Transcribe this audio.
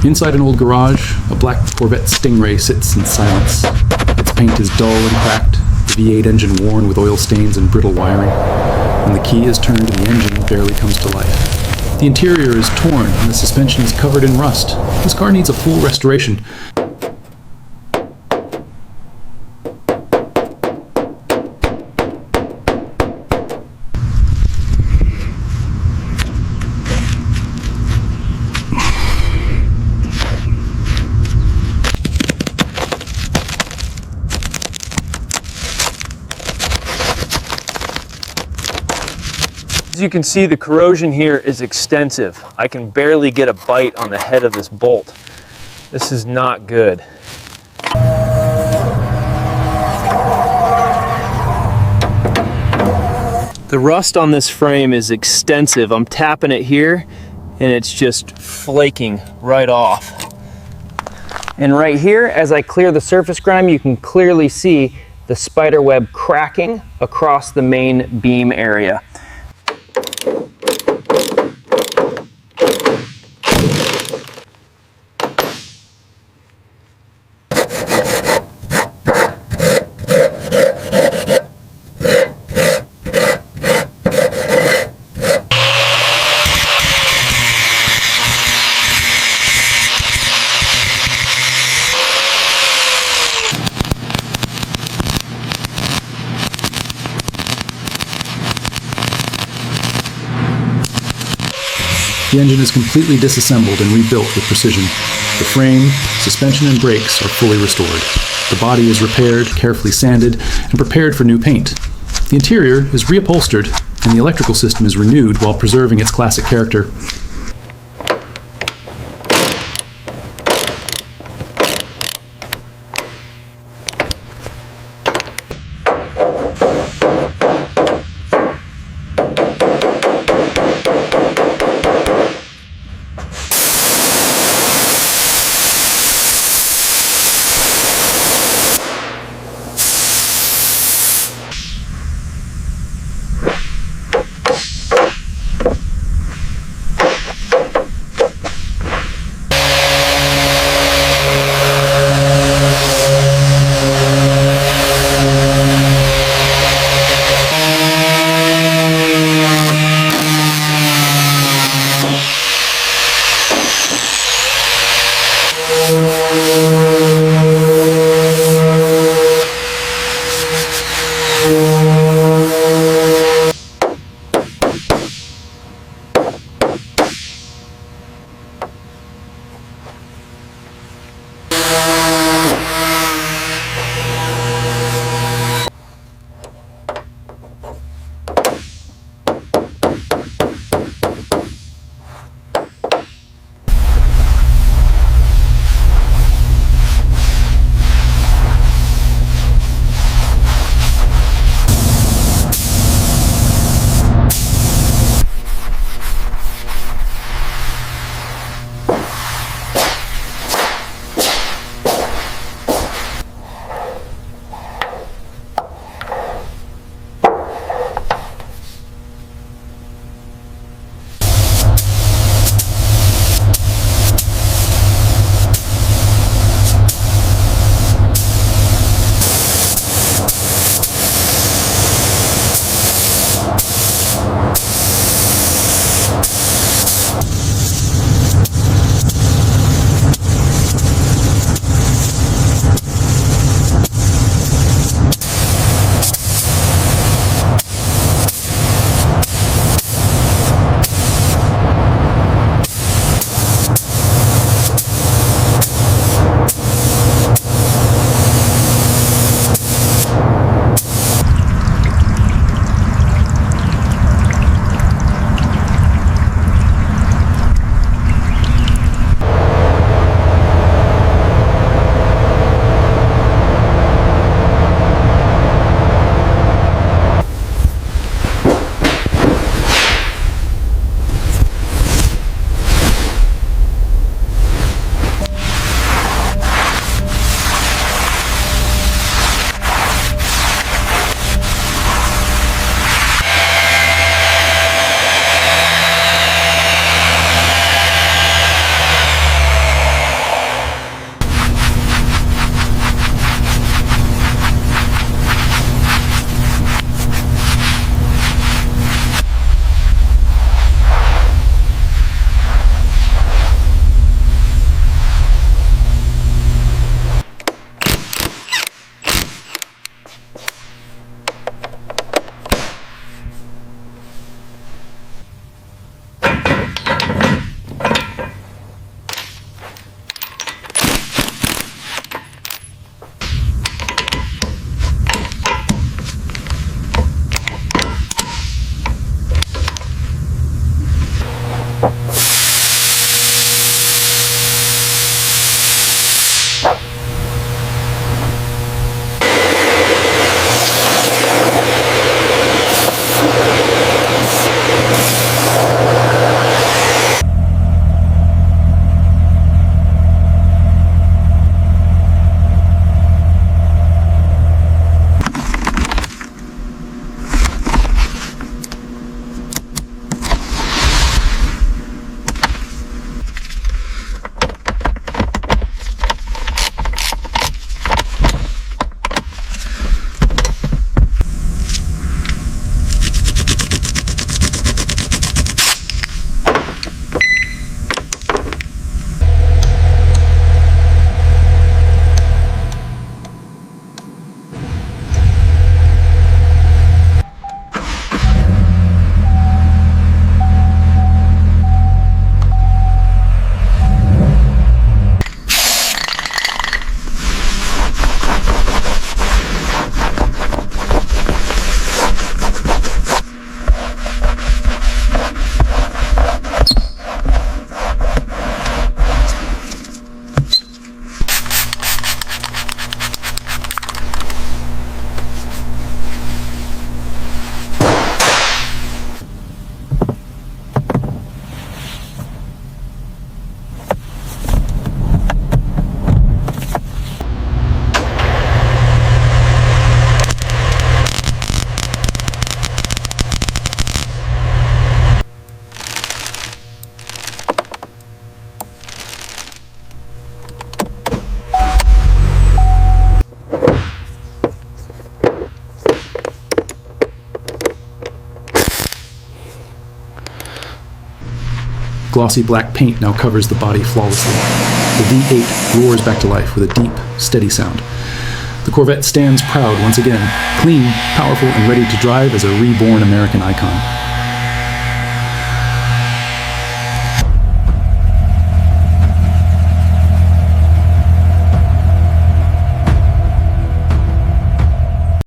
Inside an old garage, a black Corvette Stingray sits in silence. Its paint is dull and cracked, the V8 engine worn with oil stains and brittle wiring. When the key is turned, the engine barely comes to life. The interior is torn and the suspension is covered in rust. This car needs a full restoration. As you can see, the corrosion here is extensive. I can barely get a bite on the head of this bolt. This is not good. The rust on this frame is extensive. I'm tapping it here and it's just flaking right off. And right here, as I clear the surface grime, you can clearly see the spider web cracking across the main beam area. The engine is completely disassembled and rebuilt with precision. The frame, suspension, and brakes are fully restored. The body is repaired, carefully sanded, and prepared for new paint. The interior is reupholstered, and the electrical system is renewed while preserving its classic character. Glossy black paint now covers the body flawlessly. The V8 roars back to life with a deep, steady sound. The Corvette stands proud once again, clean, powerful, and ready to drive as a reborn American icon.